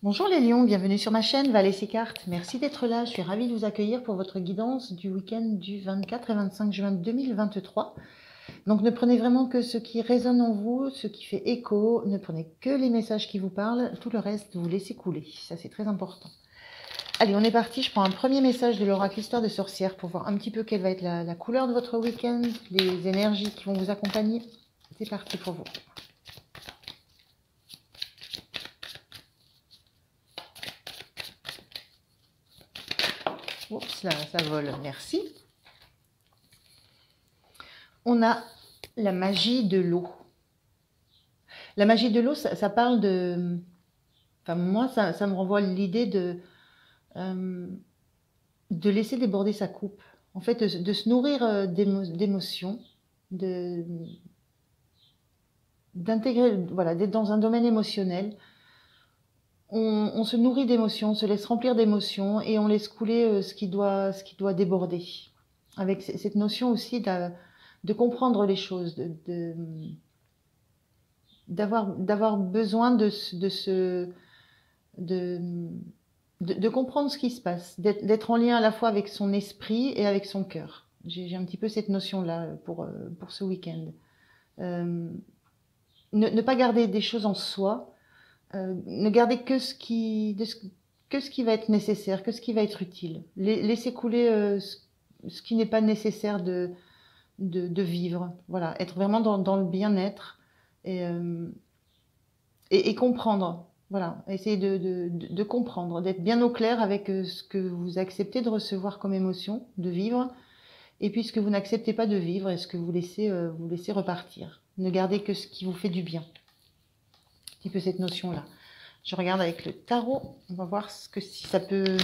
Bonjour les lions, bienvenue sur ma chaîne Valet ses cartes. Merci d'être là, je suis ravie de vous accueillir pour votre guidance du week-end du 24 et 25 juin 2023. Donc ne prenez vraiment que ce qui résonne en vous, ce qui fait écho, ne prenez que les messages qui vous parlent, tout le reste vous laissez couler, ça c'est très important. Allez, on est parti, je prends un premier message de l'oracle Histoire de sorcière pour voir un petit peu quelle va être la couleur de votre week-end, les énergies qui vont vous accompagner. C'est parti pour vous. Oups, là, ça vole, merci. On a la magie de l'eau. La magie de l'eau, ça parle de... Enfin, moi, ça me renvoie à l'idée de laisser déborder sa coupe. En fait, de se nourrir d'émotions, d'intégrer, voilà, d'être dans un domaine émotionnel. On se nourrit d'émotions, on se laisse remplir d'émotions et on laisse couler ce qui doit déborder. Avec cette notion aussi de comprendre les choses, d'avoir besoin de comprendre ce qui se passe, d'être en lien à la fois avec son esprit et avec son cœur. J'ai un petit peu cette notion-là pour ce week-end. Ne pas garder des choses en soi, ne garder que ce qui va être nécessaire, que ce qui va être utile. Laisser couler ce qui n'est pas nécessaire de vivre. Voilà, être vraiment dans le bien-être et comprendre. Voilà, essayer de comprendre, d'être bien au clair avec ce que vous acceptez de recevoir comme émotion, de vivre, et puis ce que vous n'acceptez pas de vivre et ce que vous laissez repartir. Ne gardez que ce qui vous fait du bien. Un petit peu cette notion-là. Je regarde avec le tarot, on va voir si ça peut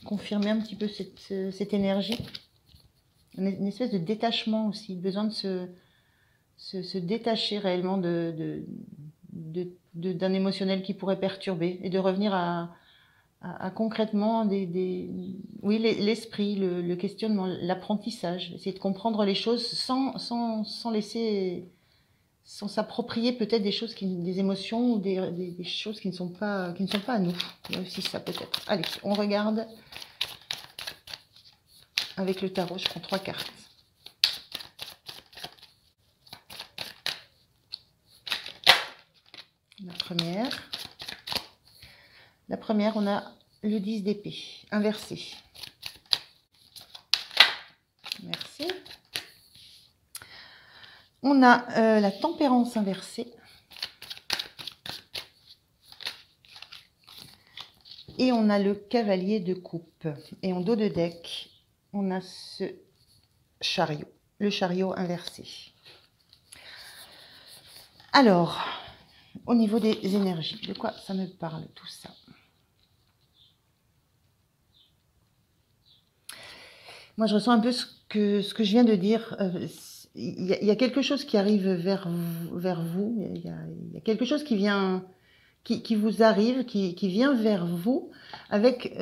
confirmer un petit peu cette énergie. Une espèce de détachement aussi, besoin de se détacher réellement d'un émotionnel qui pourrait perturber et de revenir à concrètement oui, l'esprit, le questionnement, l'apprentissage, essayer de comprendre les choses sans laisser, sans s'approprier peut-être des émotions ou des choses qui ne sont pas à nous. Il y a aussi ça peut-être. Allez, on regarde avec le tarot, je prends 3 cartes. La première, on a le 10 d'épée, inversé. Merci. On a la tempérance inversée. Et on a le cavalier de coupe. Et en dos de deck, on a ce chariot, le chariot inversé. Alors, au niveau des énergies, de quoi ça me parle tout ça? Moi, je ressens un peu ce que je viens de dire. Il y a quelque chose qui arrive vers vous. Il y a quelque chose qui vient, qui vous arrive, qui vient vers vous avec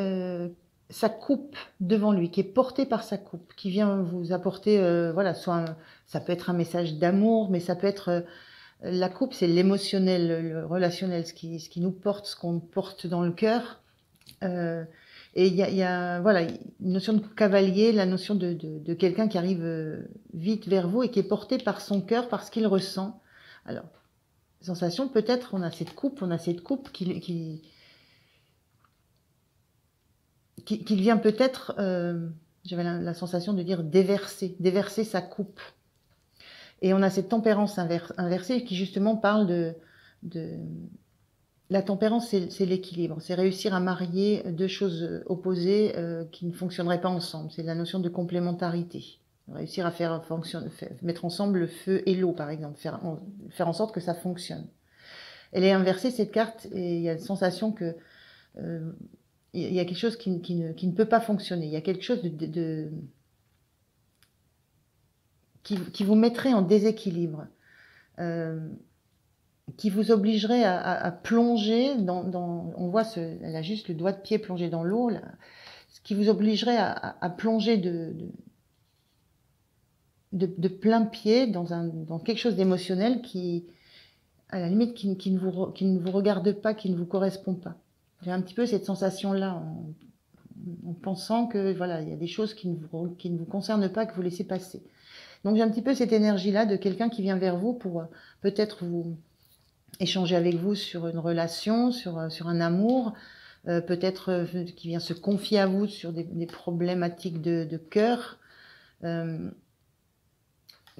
sa coupe devant lui, qui est portée par sa coupe, qui vient vous apporter, voilà, ça peut être un message d'amour, mais ça peut être la coupe, c'est l'émotionnel, le relationnel, ce qui nous porte, ce qu'on porte dans le cœur. Et il y a voilà, une notion de cavalier, la notion de quelqu'un qui arrive vite vers vous et qui est porté par son cœur, par ce qu'il ressent. Alors, sensation, peut-être, on a cette coupe qui vient peut-être, j'avais la sensation de dire déverser sa coupe. Et on a cette tempérance inversée qui justement parle de la tempérance, c'est l'équilibre, c'est réussir à marier deux choses opposées qui ne fonctionneraient pas ensemble. C'est la notion de complémentarité. Réussir à mettre ensemble le feu et l'eau, par exemple, faire en sorte que ça fonctionne. Elle est inversée, cette carte, et il y a la sensation que il y a quelque chose qui ne peut pas fonctionner. Il y a quelque chose qui vous mettrait en déséquilibre. Qui vous obligerait à plonger on voit elle a juste le doigt de pied plongé dans l'eau, ce qui vous obligerait à plonger de plein pied dans quelque chose d'émotionnel à la limite, qui ne vous regarde pas, qui ne vous correspond pas. J'ai un petit peu cette sensation-là en pensant que voilà, il y a des choses qui ne vous concernent pas, que vous laissez passer. Donc j'ai un petit peu cette énergie-là de quelqu'un qui vient vers vous pour peut-être vous échanger avec vous sur une relation, sur un amour, peut-être qui vient se confier à vous sur des problématiques de cœur.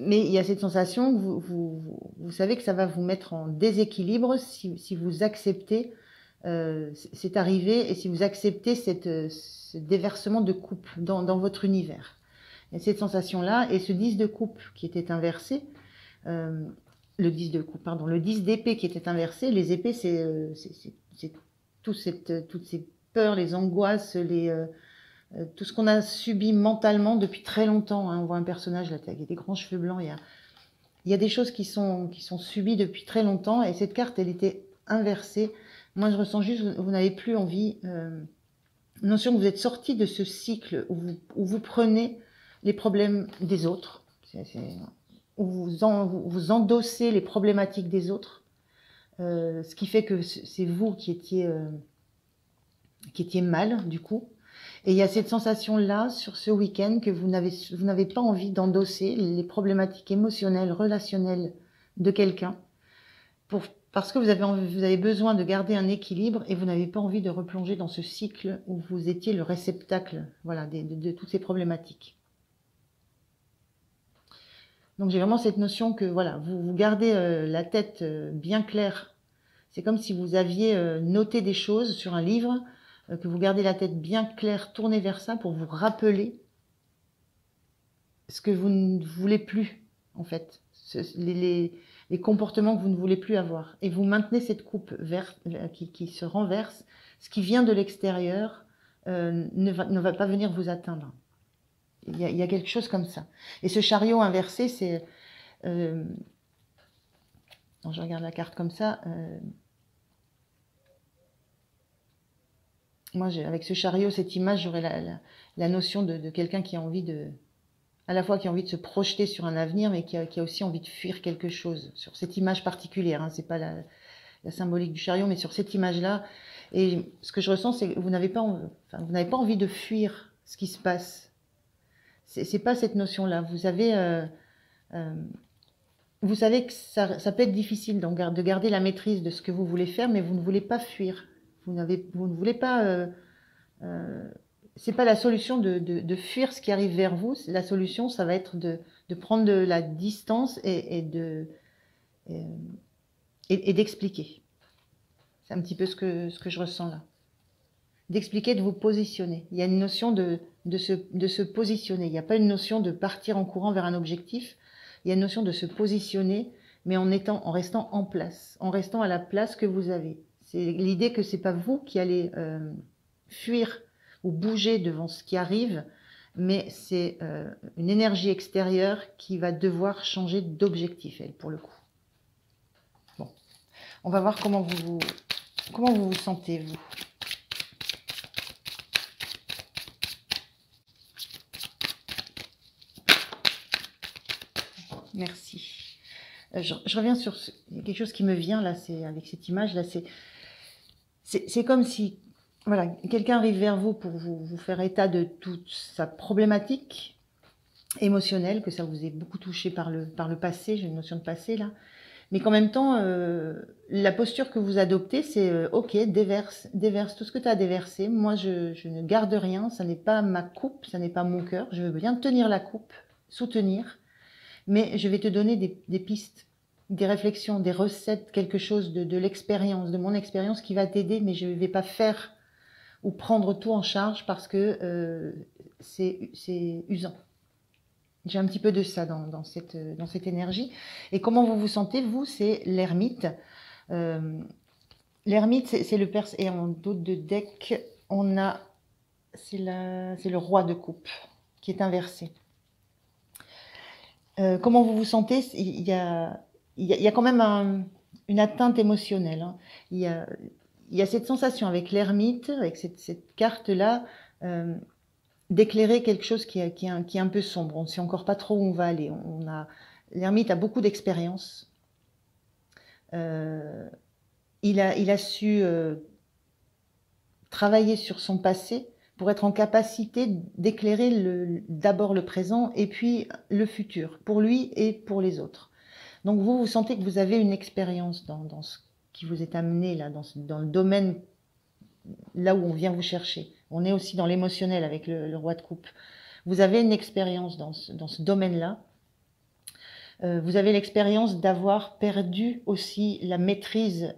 Mais il y a cette sensation que vous savez que ça va vous mettre en déséquilibre si vous acceptez cette arrivée et si vous acceptez ce déversement de coupe dans votre univers. Il y a cette sensation-là, et ce 10 de coupe qui était inversé, le 10 de coupe, pardon, le 10 d'épée qui était inversé, les épées, c'est toutes ces peurs, les angoisses, tout ce qu'on a subi mentalement depuis très longtemps. Hein. On voit un personnage là, avec des grands cheveux blancs, il y a des choses qui sont subies depuis très longtemps, et cette carte, elle était inversée. Moi, je ressens juste, vous n'avez plus envie, notion que vous êtes sorti de ce cycle où vous prenez les problèmes des autres, où vous endossez les problématiques des autres, ce qui fait que c'est vous qui étiez mal, du coup. Et il y a cette sensation-là, sur ce week-end, que vous n'avez pas envie d'endosser les problématiques émotionnelles, relationnelles de quelqu'un, parce que vous avez besoin de garder un équilibre et vous n'avez pas envie de replonger dans ce cycle où vous étiez le réceptacle, voilà, de toutes ces problématiques. Donc j'ai vraiment cette notion que voilà, vous gardez la tête bien claire. C'est comme si vous aviez noté des choses sur un livre, que vous gardez la tête bien claire, tournée vers ça pour vous rappeler ce que vous ne voulez plus, en fait, les comportements que vous ne voulez plus avoir. Et vous maintenez cette coupe verte qui se renverse. Ce qui vient de l'extérieur ne va pas venir vous atteindre. Il y a quelque chose comme ça. Et ce chariot inversé, c'est... je regarde la carte comme ça. Moi, avec ce chariot, cette image, j'aurais la notion de quelqu'un qui a envie à la fois qui a envie de se projeter sur un avenir, mais qui a aussi envie de fuir quelque chose, sur cette image particulière. Hein, c'est pas la symbolique du chariot, mais sur cette image-là. Et ce que je ressens, c'est que vous n'avez pas envie de fuir ce qui se passe. C'est pas cette notion-là. Vous savez que ça peut être difficile de garder la maîtrise de ce que vous voulez faire, mais vous ne voulez pas fuir. Vous ne voulez pas... c'est pas la solution de fuir ce qui arrive vers vous. La solution, ça va être de prendre de la distance et d'expliquer. C'est un petit peu ce que je ressens là. D'expliquer, de vous positionner. Il y a une notion de se positionner. Il n'y a pas une notion de partir en courant vers un objectif. Il y a une notion de se positionner, mais en restant en place, en restant à la place que vous avez. C'est l'idée que c'est pas vous qui allez fuir ou bouger devant ce qui arrive, mais c'est une énergie extérieure qui va devoir changer d'objectif, elle, pour le coup. Bon, on va voir comment vous vous sentez, vous. Merci. Je reviens sur quelque chose qui me vient là, c'est avec cette image là, c'est comme si voilà, quelqu'un arrive vers vous pour vous faire état de toute sa problématique émotionnelle, que ça vous ait beaucoup touché par le passé, j'ai une notion de passé là, mais qu'en même temps, la posture que vous adoptez, c'est ok, déverse tout ce que tu as déversé, moi je ne garde rien, ça n'est pas ma coupe, ça n'est pas mon cœur, je veux bien tenir la coupe, soutenir, mais je vais te donner des pistes, des réflexions, des recettes, quelque chose de l'expérience, de mon expérience qui va t'aider, mais je ne vais pas faire ou prendre tout en charge parce que c'est usant. J'ai un petit peu de ça dans cette énergie. Et comment vous vous sentez, vous, c'est l'ermite. L'ermite, c'est le perse. Et en dos de deck, c'est le roi de coupe qui est inversé. Comment vous vous sentez? Il y a quand même une atteinte émotionnelle. Hein. Il y a cette sensation avec l'ermite, avec cette carte-là, d'éclairer quelque chose qui est un peu sombre. On ne sait encore pas trop où on va aller. L'ermite a beaucoup d'expérience. Euh, il a su travailler sur son passé pour être en capacité d'éclairer d'abord le présent et puis le futur, pour lui et pour les autres. Donc vous sentez que vous avez une expérience dans ce qui vous est amené là, dans le domaine là où on vient vous chercher. On est aussi dans l'émotionnel avec le roi de coupe. Vous avez une expérience dans ce domaine-là. Vous avez l'expérience d'avoir perdu aussi la maîtrise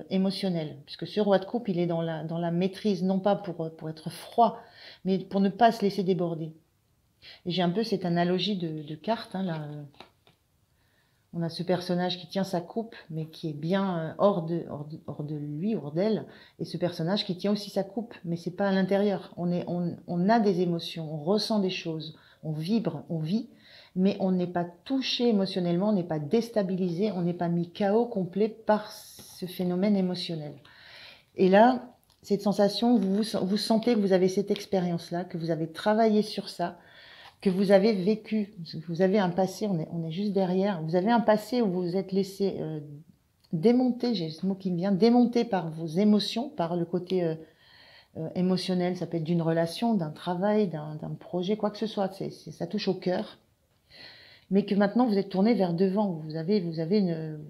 émotionnelle, puisque ce roi de coupe, il est dans la maîtrise, non pas pour être froid, mais pour ne pas se laisser déborder. Et j'ai un peu cette analogie de carte, hein, là. On a ce personnage qui tient sa coupe, mais qui est bien hors de lui, hors d'elle, et ce personnage qui tient aussi sa coupe, mais c'est pas à l'intérieur. On a des émotions, on ressent des choses, on vibre, on vit, mais on n'est pas touché émotionnellement, on n'est pas déstabilisé, on n'est pas mis KO complet par ce phénomène émotionnel. Et là, cette sensation, vous sentez que vous avez cette expérience-là, que vous avez travaillé sur ça, que vous avez vécu, vous avez un passé, on est juste derrière, vous avez un passé où vous vous êtes laissé démonter, j'ai ce mot qui me vient, démonter par vos émotions, par le côté émotionnel, ça peut être d'une relation, d'un travail, d'un projet, quoi que ce soit, ça touche au cœur, mais que maintenant vous êtes tourné vers devant,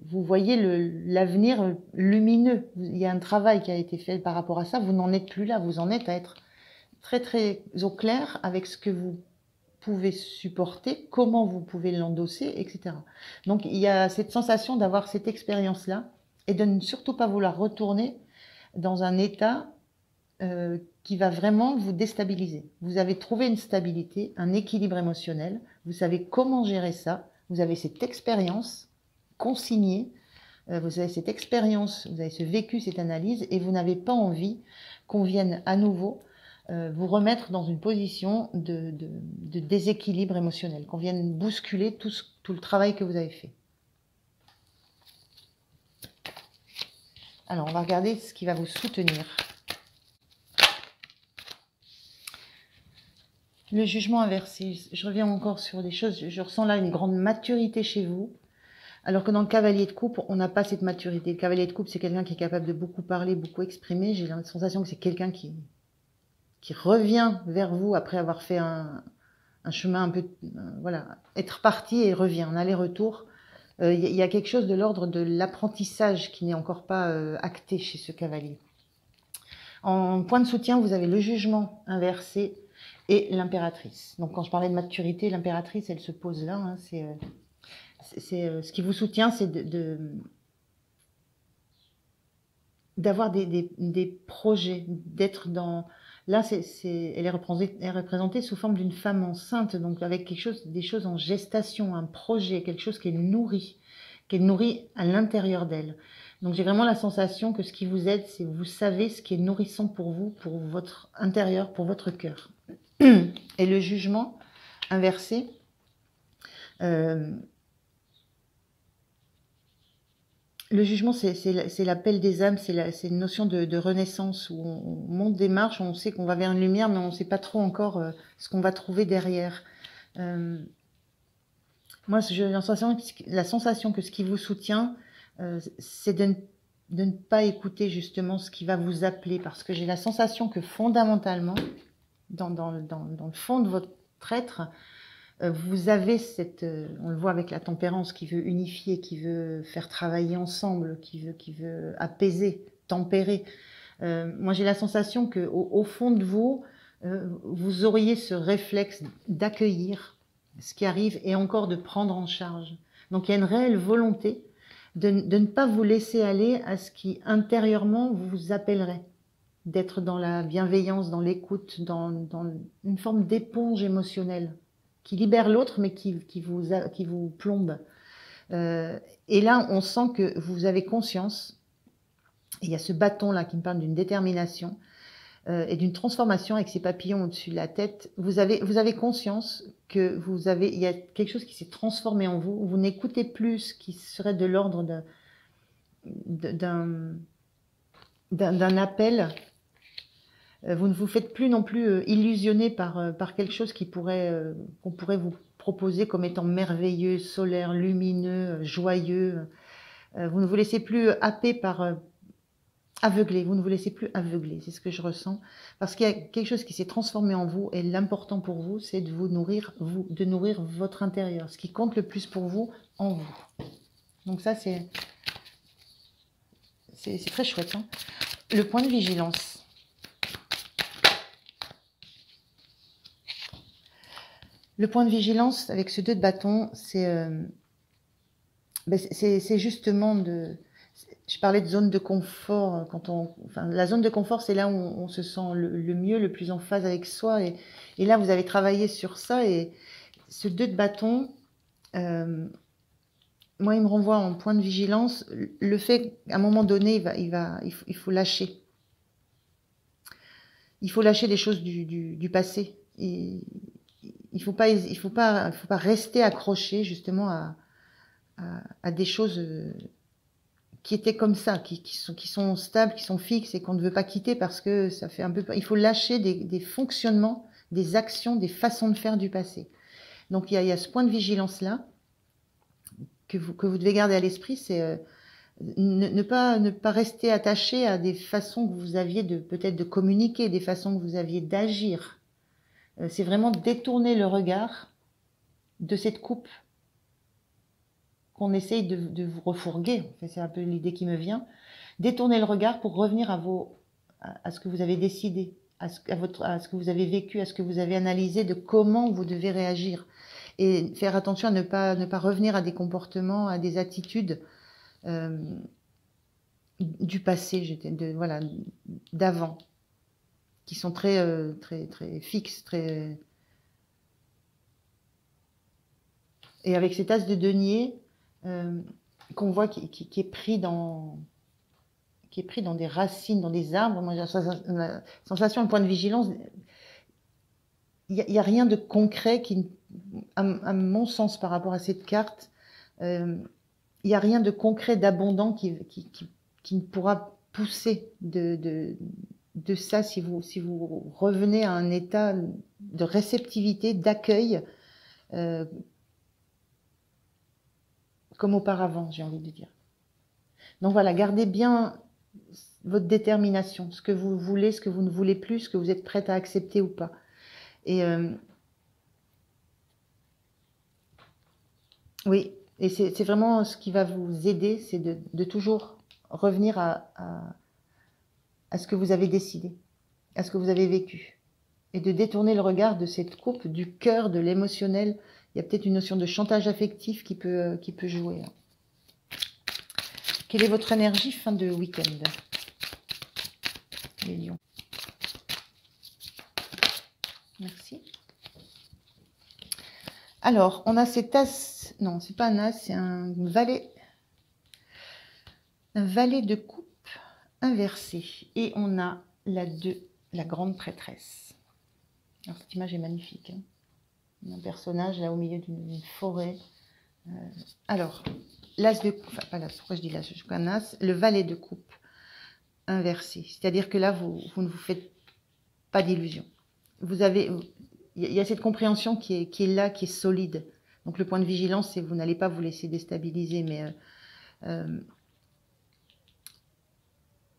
vous voyez l'avenir lumineux, il y a un travail qui a été fait par rapport à ça, vous n'en êtes plus là, vous en êtes à être très très au clair avec ce que vous pouvez supporter, comment vous pouvez l'endosser, etc. Donc il y a cette sensation d'avoir cette expérience-là et de ne surtout pas vouloir retourner dans un état qui va vraiment vous déstabiliser. Vous avez trouvé une stabilité, un équilibre émotionnel, vous savez comment gérer ça, vous avez cette expérience consignée, vous avez cette expérience, vous avez ce vécu, cette analyse, et vous n'avez pas envie qu'on vienne à nouveau vous remettre dans une position de déséquilibre émotionnel, qu'on vienne bousculer tout le travail que vous avez fait. Alors, on va regarder ce qui va vous soutenir. Le jugement inversé. Je reviens encore sur des choses. Je ressens là une grande maturité chez vous. Alors que dans le cavalier de coupe, on n'a pas cette maturité. Le cavalier de coupe, c'est quelqu'un qui est capable de beaucoup parler, beaucoup exprimer. J'ai la sensation que c'est quelqu'un qui revient vers vous après avoir fait un chemin un peu, voilà, être parti et revient, un aller-retour. Y a quelque chose de l'ordre de l'apprentissage qui n'est encore pas acté chez ce cavalier. En point de soutien, vous avez le jugement inversé et l'impératrice. Donc quand je parlais de maturité, l'impératrice, elle se pose là. Hein, ce qui vous soutient, c'est d'avoir des projets, d'être dans... Là, elle est représentée sous forme d'une femme enceinte, donc avec des choses en gestation, un projet, quelque chose qui est nourri à l'intérieur d'elle. Donc j'ai vraiment la sensation que ce qui vous aide, c'est vous savez ce qui est nourrissant pour vous, pour votre intérieur, pour votre cœur. Et le jugement inversé, le jugement, c'est l'appel des âmes, c'est une notion de renaissance où on monte des marches, on sait qu'on va vers une lumière, mais on ne sait pas trop encore ce qu'on va trouver derrière. Moi, j'ai la sensation que ce qui vous soutient, c'est de ne pas écouter justement ce qui va vous appeler, parce que j'ai la sensation que fondamentalement, dans le fond de votre être, vous avez on le voit avec la tempérance qui veut unifier, qui veut faire travailler ensemble, qui veut apaiser, tempérer. Moi, j'ai la sensation que au fond de vous, vous auriez ce réflexe d'accueillir ce qui arrive et encore de prendre en charge. Donc, il y a une réelle volonté de ne pas vous laisser aller à ce qui intérieurement vous appellerait, d'être dans la bienveillance, dans l'écoute, dans une forme d'éponge émotionnelle qui libère l'autre, mais qui vous plombe. Et là, on sent que vous avez conscience, et il y a ce bâton-là qui me parle d'une détermination et d'une transformation avec ces papillons au-dessus de la tête. Vous avez conscience que il y a quelque chose qui s'est transformé en vous. Vous n'écoutez plus ce qui serait de l'ordre d'un appel. Vous ne vous faites plus non plus illusionner par quelque chose qu'on pourrait vous proposer comme étant merveilleux, solaire, lumineux, joyeux. Vous ne vous laissez plus happer par aveugler. Vous ne vous laissez plus aveugler. C'est ce que je ressens. Parce qu'il y a quelque chose qui s'est transformé en vous. Et l'important pour vous, c'est de vous nourrir, de nourrir votre intérieur. Ce qui compte le plus pour vous, en vous. Donc ça, c'est très chouette. Hein. Le point de vigilance. Le point de vigilance avec ce 2 de bâton, c'est justement de... Je parlais de zone de confort. La zone de confort, c'est là où on se sent le mieux, le plus en phase avec soi. Et là, vous avez travaillé sur ça. Et ce 2 de bâton, moi, il me renvoie en point de vigilance. Le fait qu'à un moment donné, il faut lâcher. Il faut lâcher des choses du passé. Il faut pas rester accroché justement à des choses qui étaient comme ça, qui sont stables, qui sont fixes et qu'on ne veut pas quitter parce que ça fait un peu peur. Il faut lâcher des fonctionnements, des actions, des façons de faire du passé. Donc il y a ce point de vigilance là que vous devez garder à l'esprit, c'est ne pas rester attaché à des façons que vous aviez peut-être de communiquer, des façons que vous aviez d'agir. C'est vraiment détourner le regard de cette coupe qu'on essaye de vous refourguer. C'est un peu l'idée qui me vient. Détourner le regard pour revenir à ce que vous avez décidé, à ce que vous avez vécu, à ce que vous avez analysé de comment vous devez réagir. Et faire attention à ne pas revenir à des comportements, à des attitudes du passé, d'avant, qui sont très fixes, très... Et avec cet as de denier, qu'on voit qui est pris dans des racines, dans des arbres. Moi, j'ai la sensation, un point de vigilance, il y a rien de concret qui, à mon sens, par rapport à cette carte, il y a rien de concret, d'abondant qui ne pourra pousser de ça si vous revenez à un état de réceptivité, d'accueil, comme auparavant, j'ai envie de dire. Donc voilà, gardez bien votre détermination, ce que vous voulez, ce que vous ne voulez plus, ce que vous êtes prête à accepter ou pas. Et oui, et c'est vraiment ce qui va vous aider, c'est de toujours revenir à ce que vous avez décidé, à ce que vous avez vécu. Et de détourner le regard de cette coupe, du cœur, de l'émotionnel. Il y a peut-être une notion de chantage affectif qui peut jouer. Quelle est votre énergie fin de week-end, les lions? Merci. Alors, on a cet as, non, c'est pas un as, c'est un valet de coupe inversé. Et on a la 2, la grande prêtresse. Alors, cette image est magnifique. Hein, un personnage là au milieu d'une forêt. Alors, l'as de coupe, enfin, pas l'as, pourquoi je dis l'as, je suis un as, le valet de coupe inversé. C'est-à-dire que là, vous ne vous faites pas d'illusions. Il y a cette compréhension qui est là, qui est solide. Donc le point de vigilance, c'est que vous n'allez pas vous laisser déstabiliser, mais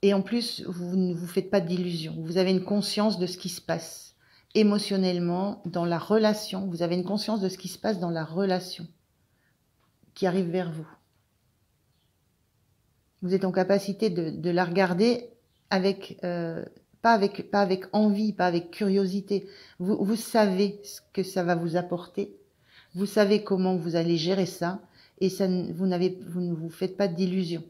et en plus, vous ne vous faites pas d'illusions. Vous avez une conscience de ce qui se passe émotionnellement dans la relation. Vous avez une conscience de ce qui se passe dans la relation qui arrive vers vous. Vous êtes en capacité de la regarder avec pas avec envie, pas avec curiosité. Vous savez ce que ça va vous apporter. Vous savez comment vous allez gérer ça. Et ça, vous ne vous faites pas d'illusions.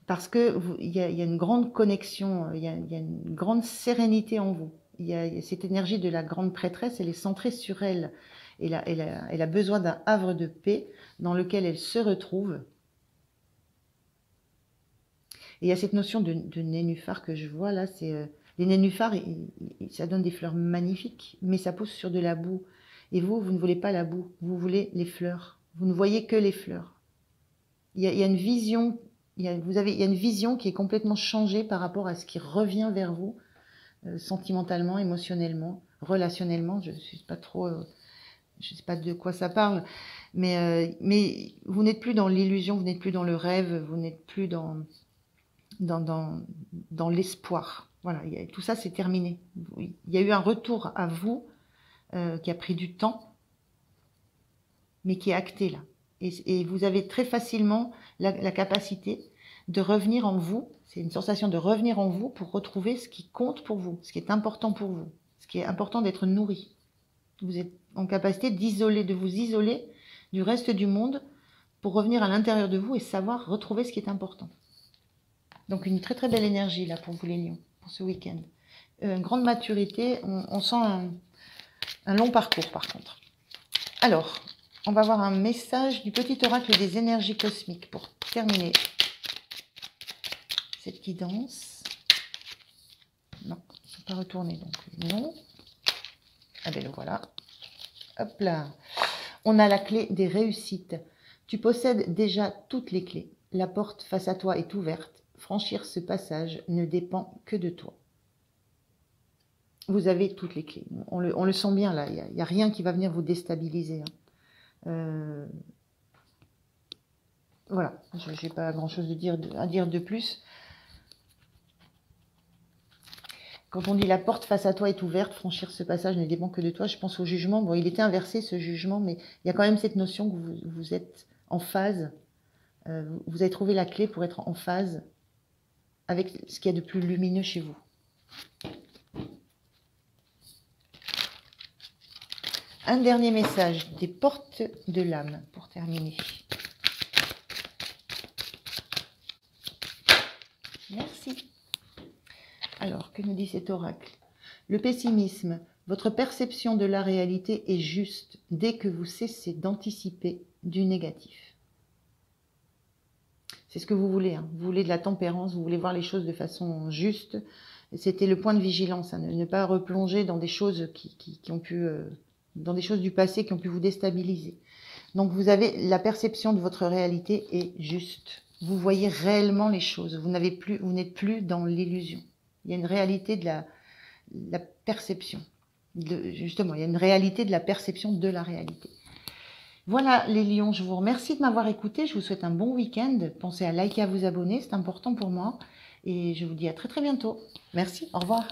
Parce que il y a une grande connexion, il y a une grande sérénité en vous. Il y a cette énergie de la grande prêtresse, elle est centrée sur elle. Elle a besoin d'un havre de paix dans lequel elle se retrouve. Et il y a cette notion de nénuphar que je vois là, c'est les nénuphars, ça donne des fleurs magnifiques, mais ça pousse sur de la boue. Et vous ne voulez pas la boue, vous voulez les fleurs. Vous ne voyez que les fleurs. Il y a une vision, il y a une vision qui est complètement changée par rapport à ce qui revient vers vous, sentimentalement, émotionnellement, relationnellement. Je ne suis pas trop je ne sais pas de quoi ça parle, mais vous n'êtes plus dans l'illusion, vous n'êtes plus dans le rêve, vous n'êtes plus dans, dans, dans l'espoir. Voilà, tout ça c'est terminé. Il y a eu un retour à vous qui a pris du temps, mais qui est acté là. Et vous avez très facilement la capacité de revenir en vous. C'est une sensation de revenir en vous pour retrouver ce qui compte pour vous, ce qui est important pour vous, ce qui est important d'être nourri. Vous êtes en capacité de vous isoler du reste du monde pour revenir à l'intérieur de vous et savoir retrouver ce qui est important. Donc une très très belle énergie là pour vous les lions, pour ce week-end. Grande maturité, on sent un long parcours par contre. Alors, on va voir un message du petit oracle des énergies cosmiques pour terminer cette guidance. Non, je ne vais pas retourner, donc non. Ah ben le voilà. Hop là. On a la clé des réussites. Tu possèdes déjà toutes les clés. La porte face à toi est ouverte. Franchir ce passage ne dépend que de toi. Vous avez toutes les clés. On le sent bien là. Il n'y a rien qui va venir vous déstabiliser. Voilà. Je n'ai pas grand-chose à dire de plus. Quand on dit la porte face à toi est ouverte, franchir ce passage ne dépend que de toi, je pense au jugement. Bon, il était inversé ce jugement, mais il y a quand même cette notion que vous êtes en phase. Vous avez trouvé la clé pour être en phase avec ce qu'il y a de plus lumineux chez vous. Un dernier message des portes de l'âme pour terminer. Merci. Alors, que nous dit cet oracle? Le pessimisme, votre perception de la réalité est juste dès que vous cessez d'anticiper du négatif. C'est ce que vous voulez. Hein. Vous voulez de la tempérance, vous voulez voir les choses de façon juste. C'était le point de vigilance, hein, ne pas replonger dans des choses qui ont pu, dans des choses du passé qui ont pu vous déstabiliser. Donc vous avez la perception de votre réalité est juste. Vous voyez réellement les choses. Vous n'êtes plus dans l'illusion. Il y a une réalité de la perception. Justement, il y a une réalité de la perception de la réalité. Voilà les lions, je vous remercie de m'avoir écouté. Je vous souhaite un bon week-end. Pensez à liker, à vous abonner, c'est important pour moi. Et je vous dis à très très bientôt. Merci, au revoir.